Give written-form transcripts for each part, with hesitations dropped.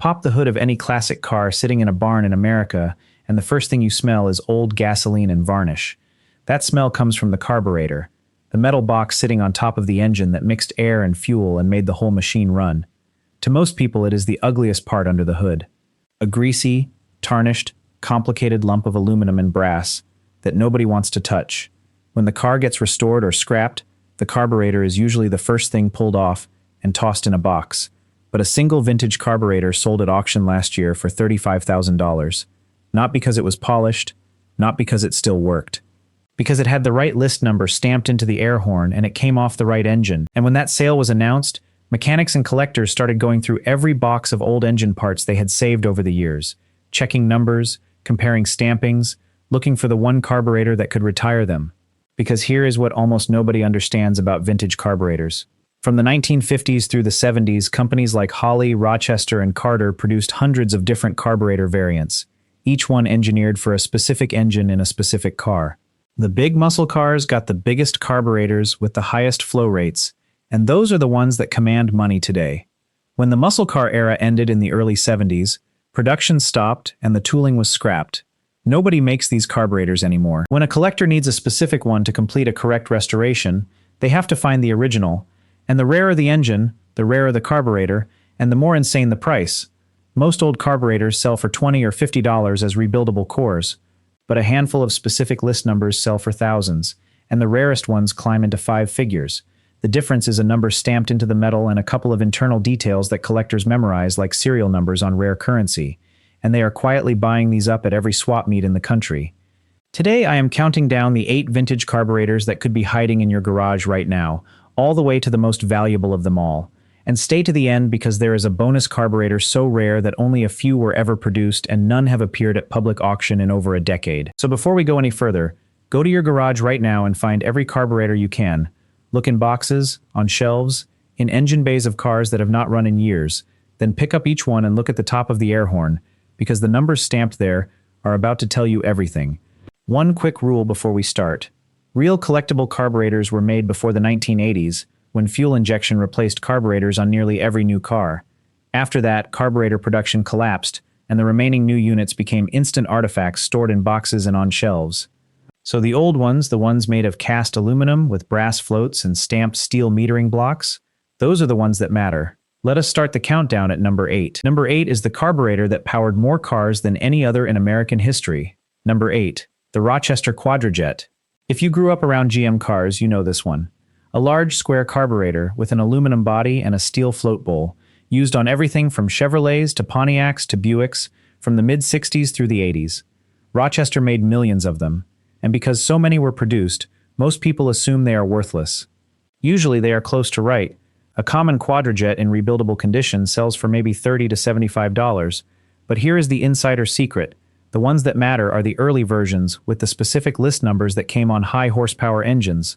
Pop the hood of any classic car sitting in a barn in America, and the first thing you smell is old gasoline and varnish. That smell comes from the carburetor, the metal box sitting on top of the engine that mixed air and fuel and made the whole machine run. To most people, it is the ugliest part under the hood. A greasy, tarnished, complicated lump of aluminum and brass that nobody wants to touch. When the car gets restored or scrapped, the carburetor is usually the first thing pulled off and tossed in a box. But a single vintage carburetor sold at auction last year for $35,000. Not because it was polished, not because it still worked. Because it had the right list number stamped into the air horn and it came off the right engine. And when that sale was announced, mechanics and collectors started going through every box of old engine parts they had saved over the years, checking numbers, comparing stampings, looking for the one carburetor that could retire them. Because here is what almost nobody understands about vintage carburetors. From the 1950s through the 70s, companies like Holley, Rochester, and Carter produced hundreds of different carburetor variants, each one engineered for a specific engine in a specific car. The big muscle cars got the biggest carburetors with the highest flow rates, and those are the ones that command money today. When the muscle car era ended in the early 70s, production stopped and the tooling was scrapped. Nobody makes these carburetors anymore. When a collector needs a specific one to complete a correct restoration, they have to find the original, and the rarer the engine, the rarer the carburetor, and the more insane the price. Most old carburetors sell for $20 or $50 as rebuildable cores, but a handful of specific list numbers sell for thousands, and the rarest ones climb into 5 figures. The difference is a number stamped into the metal and a couple of internal details that collectors memorize like serial numbers on rare currency, and they are quietly buying these up at every swap meet in the country. Today I am counting down the 8 vintage carburetors that could be hiding in your garage right now, all the way to the most valuable of them all. And stay to the end because there is a bonus carburetor so rare that only a few were ever produced and none have appeared at public auction in over a decade. So before we go any further, go to your garage right now and find every carburetor you can. Look in boxes, on shelves, in engine bays of cars that have not run in years. Then pick up each one and look at the top of the air horn, because the numbers stamped there are about to tell you everything. One quick rule before we start. Real collectible carburetors were made before the 1980s, when fuel injection replaced carburetors on nearly every new car. After that, carburetor production collapsed, and the remaining new units became instant artifacts stored in boxes and on shelves. So the old ones, the ones made of cast aluminum with brass floats and stamped steel metering blocks, those are the ones that matter. Let us start the countdown at number 8. Number 8 is the carburetor that powered more cars than any other in American history. Number 8. The Rochester Quadrojet. If you grew up around GM cars, you know this one. A large square carburetor with an aluminum body and a steel float bowl, used on everything from Chevrolets to Pontiacs to Buicks, from the mid-60s through the 80s. Rochester made millions of them, and because so many were produced, most people assume they are worthless. Usually they are close to right. A common Quadrojet in rebuildable condition sells for maybe $30 to $75, but here is the insider secret. The ones that matter are the early versions with the specific list numbers that came on high horsepower engines.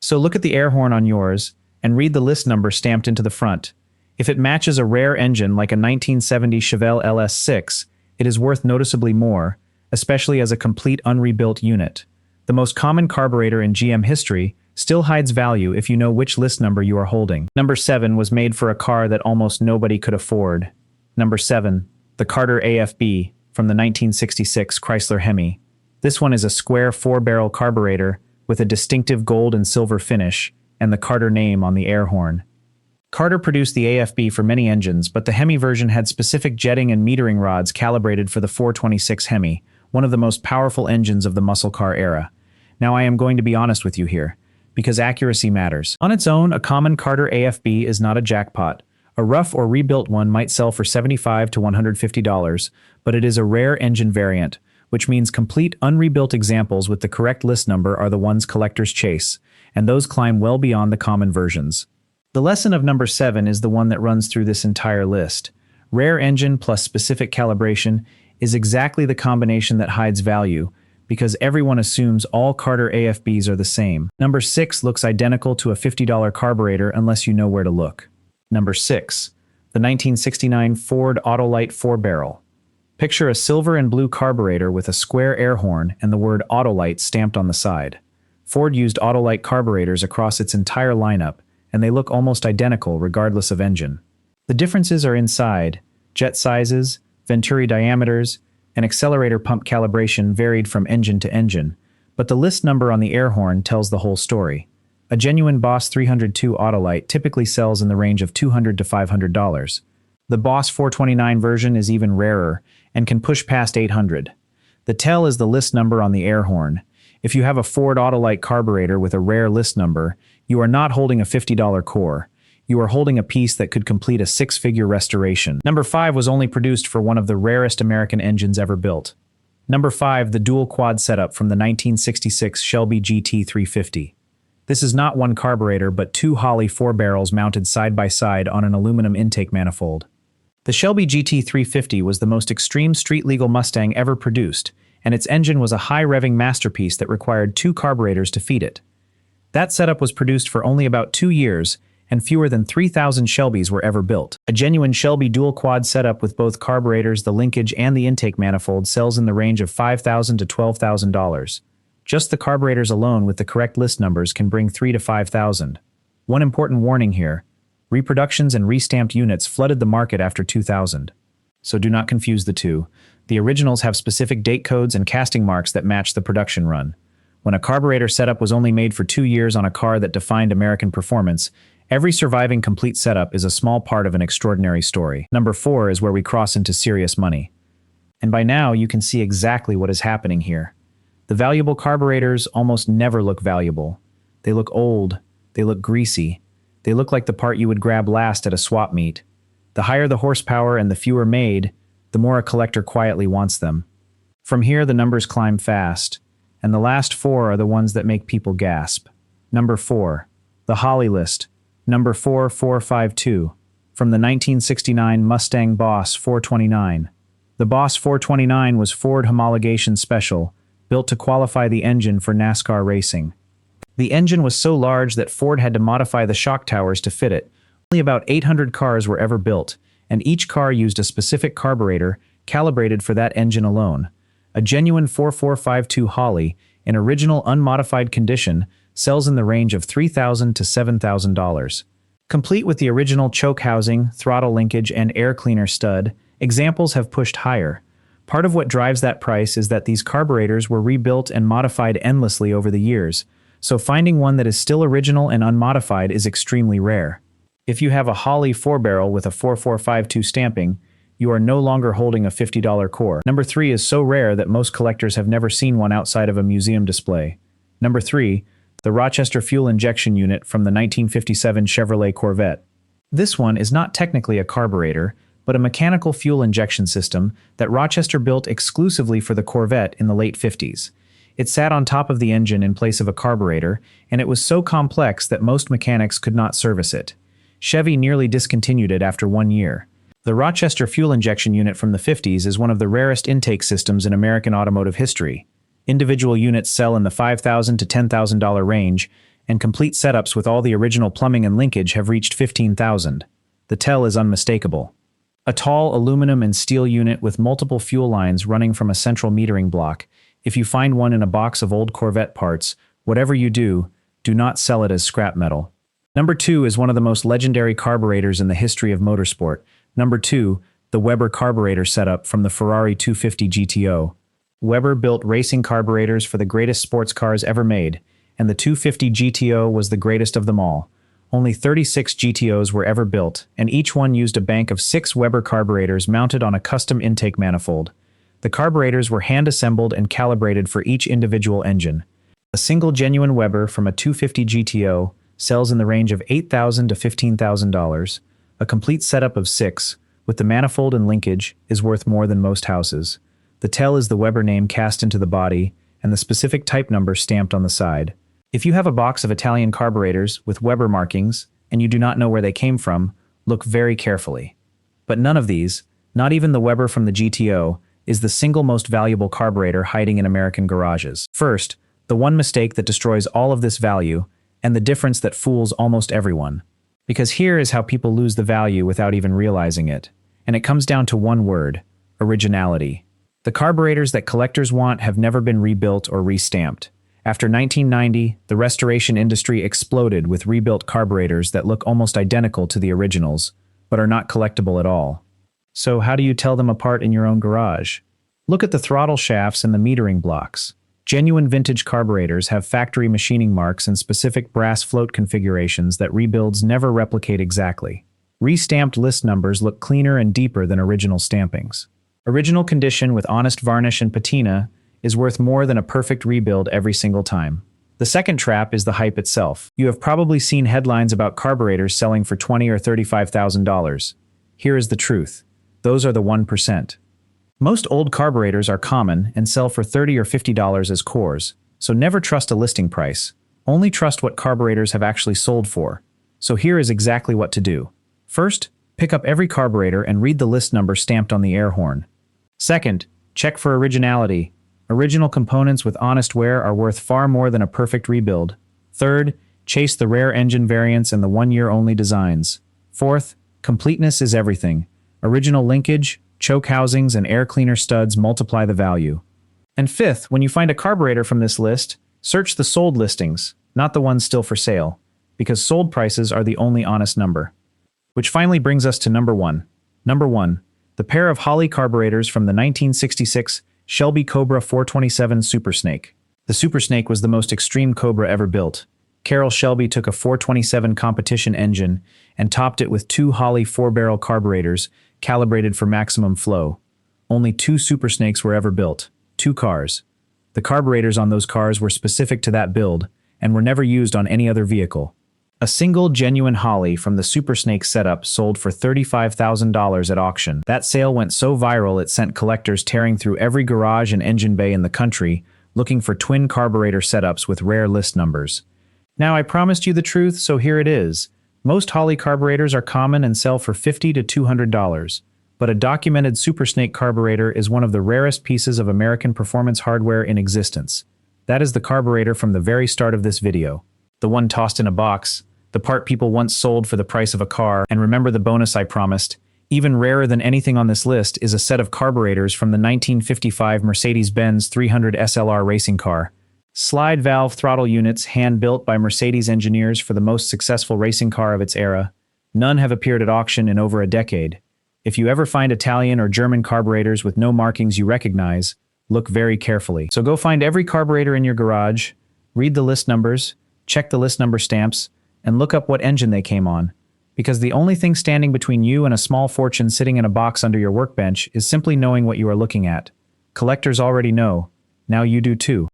So look at the air horn on yours and read the list number stamped into the front. If it matches a rare engine like a 1970 Chevelle LS6, it is worth noticeably more, especially as a complete unrebuilt unit. The most common carburetor in GM history still hides value if you know which list number you are holding. Number 7 was made for a car that almost nobody could afford. Number 7, the Carter AFB from the 1966 Chrysler Hemi. This one is a square 4-barrel carburetor with a distinctive gold and silver finish and the Carter name on the air horn. Carter produced the AFB for many engines, but the Hemi version had specific jetting and metering rods calibrated for the 426 Hemi, one of the most powerful engines of the muscle car era. Now I am going to be honest with you here, because accuracy matters. On its own, a common Carter AFB is not a jackpot. A rough or rebuilt one might sell for $75 to $150, but it is a rare engine variant, which means complete unrebuilt examples with the correct list number are the ones collectors chase, and those climb well beyond the common versions. The lesson of number 7 is the one that runs through this entire list. Rare engine plus specific calibration is exactly the combination that hides value, because everyone assumes all Carter AFBs are the same. Number 6 looks identical to a $50 carburetor unless you know where to look. Number 6. The 1969 Ford Autolite 4-barrel. Picture a silver and blue carburetor with a square air horn and the word Autolite stamped on the side. Ford used Autolite carburetors across its entire lineup, and they look almost identical regardless of engine. The differences are inside. jet sizes, venturi diameters, and accelerator pump calibration varied from engine to engine, but the list number on the air horn tells the whole story. A genuine Boss 302 Autolite typically sells in the range of $200 to $500. The Boss 429 version is even rarer and can push past $800. The tell is the list number on the air horn. If you have a Ford Autolite carburetor with a rare list number, you are not holding a $50 core. You are holding a piece that could complete a six-figure restoration. Number 5 was only produced for one of the rarest American engines ever built. Number 5, the dual quad setup from the 1966 Shelby GT350. This is not one carburetor, but two Holley 4-barrels mounted side by side on an aluminum intake manifold. The Shelby GT350 was the most extreme street-legal Mustang ever produced, and its engine was a high-revving masterpiece that required two carburetors to feed it. That setup was produced for only about 2 years, and fewer than 3,000 Shelbys were ever built. A genuine Shelby dual-quad setup with both carburetors, the linkage, and the intake manifold sells in the range of $5,000 to $12,000. Just the carburetors alone with the correct list numbers can bring $3,000 to $5,000. One important warning here: reproductions and restamped units flooded the market after 2000. So do not confuse the two. The originals have specific date codes and casting marks that match the production run. When a carburetor setup was only made for 2 years on a car that defined American performance, every surviving complete setup is a small part of an extraordinary story. Number 4 is where we cross into serious money. And by now you can see exactly what is happening here. The valuable carburetors almost never look valuable. They look old, they look greasy, they look like the part you would grab last at a swap meet. The higher the horsepower and the fewer made, the more a collector quietly wants them. From here the numbers climb fast, and the last 4 are the ones that make people gasp. Number 4. The Holley list. Number 4452. From the 1969 Mustang Boss 429. The Boss 429 was Ford homologation special, built to qualify the engine for NASCAR racing. The engine was so large that Ford had to modify the shock towers to fit it. Only about 800 cars were ever built, and each car used a specific carburetor calibrated for that engine alone. A genuine 4452 Holley, in original unmodified condition, sells in the range of $3,000 to $7,000. Complete with the original choke housing, throttle linkage, and air cleaner stud, examples have pushed higher. Part of what drives that price is that these carburetors were rebuilt and modified endlessly over the years, so finding one that is still original and unmodified is extremely rare. If you have a Holley 4-barrel with a 4452 stamping, you are no longer holding a $50 core. Number 3 is so rare that most collectors have never seen one outside of a museum display. Number 3, the Rochester fuel injection unit from the 1957 Chevrolet Corvette. This one is not technically a carburetor, but a mechanical fuel injection system that Rochester built exclusively for the Corvette in the late 50s. It sat on top of the engine in place of a carburetor, and it was so complex that most mechanics could not service it. Chevy nearly discontinued it after 1 year. The Rochester fuel injection unit from the 50s is one of the rarest intake systems in American automotive history. Individual units sell in the $5,000 to $10,000 range, and complete setups with all the original plumbing and linkage have reached $15,000. The tell is unmistakable. A tall aluminum and steel unit with multiple fuel lines running from a central metering block. If you find one in a box of old Corvette parts, whatever you do, do not sell it as scrap metal. Number 2 is one of the most legendary carburetors in the history of motorsport. Number 2, the Weber carburetor setup from the Ferrari 250 GTO. Weber built racing carburetors for the greatest sports cars ever made, and the 250 GTO was the greatest of them all. Only 36 GTOs were ever built, and each one used a bank of 6 Weber carburetors mounted on a custom intake manifold. The carburetors were hand-assembled and calibrated for each individual engine. A single genuine Weber from a 250 GTO sells in the range of $8,000 to $15,000. A complete setup of 6, with the manifold and linkage, is worth more than most houses. The tell is the Weber name cast into the body, and the specific type number stamped on the side. If you have a box of Italian carburetors with Weber markings, and you do not know where they came from, look very carefully. But none of these, not even the Weber from the GTO, is the single most valuable carburetor hiding in American garages. First, the one mistake that destroys all of this value, and the difference that fools almost everyone. Because here is how people lose the value without even realizing it. And it comes down to one word: originality. The carburetors that collectors want have never been rebuilt or restamped. After 1990, the restoration industry exploded with rebuilt carburetors that look almost identical to the originals, but are not collectible at all. So how do you tell them apart in your own garage? Look at the throttle shafts and the metering blocks. Genuine vintage carburetors have factory machining marks and specific brass float configurations that rebuilds never replicate exactly. Re-stamped list numbers look cleaner and deeper than original stampings. Original condition with honest varnish and patina is worth more than a perfect rebuild every single time. The second trap is the hype itself. You have probably seen headlines about carburetors selling for $20,000 or $35,000. Here is the truth. Those are the 1%. Most old carburetors are common and sell for $30 or $50 as cores, so never trust a listing price. Only trust what carburetors have actually sold for. So here is exactly what to do. First, pick up every carburetor and read the list number stamped on the air horn. Second, check for originality. Original components with honest wear are worth far more than a perfect rebuild. Third, chase the rare engine variants and the one-year-only designs. Fourth, completeness is everything. Original linkage, choke housings, and air cleaner studs multiply the value. And fifth, when you find a carburetor from this list, search the sold listings, not the ones still for sale, because sold prices are the only honest number. Which finally brings us to number one. Number one, the pair of Holley carburetors from the 1966 Shelby Cobra 427 Super Snake. The Super Snake was the most extreme Cobra ever built. Carroll Shelby took a 427 competition engine and topped it with two Holley 4-barrel carburetors calibrated for maximum flow. Only 2 Super Snakes were ever built, 2 cars. The carburetors on those cars were specific to that build and were never used on any other vehicle. A single genuine Holley from the Super Snake setup sold for $35,000 at auction. That sale went so viral it sent collectors tearing through every garage and engine bay in the country looking for twin carburetor setups with rare list numbers. Now, I promised you the truth, so here it is. Most Holley carburetors are common and sell for $50 to $200, but a documented Super Snake carburetor is one of the rarest pieces of American performance hardware in existence. That is the carburetor from the very start of this video. The one tossed in a box, the part people once sold for the price of a car, and remember the bonus I promised. Even rarer than anything on this list is a set of carburetors from the 1955 Mercedes-Benz 300 SLR racing car. Slide valve throttle units hand-built by Mercedes engineers for the most successful racing car of its era. None have appeared at auction in over a decade. If you ever find Italian or German carburetors with no markings you recognize, look very carefully. So go find every carburetor in your garage, read the list numbers, check the list number stamps, and look up what engine they came on. Because the only thing standing between you and a small fortune sitting in a box under your workbench is simply knowing what you are looking at. Collectors already know. Now you do too.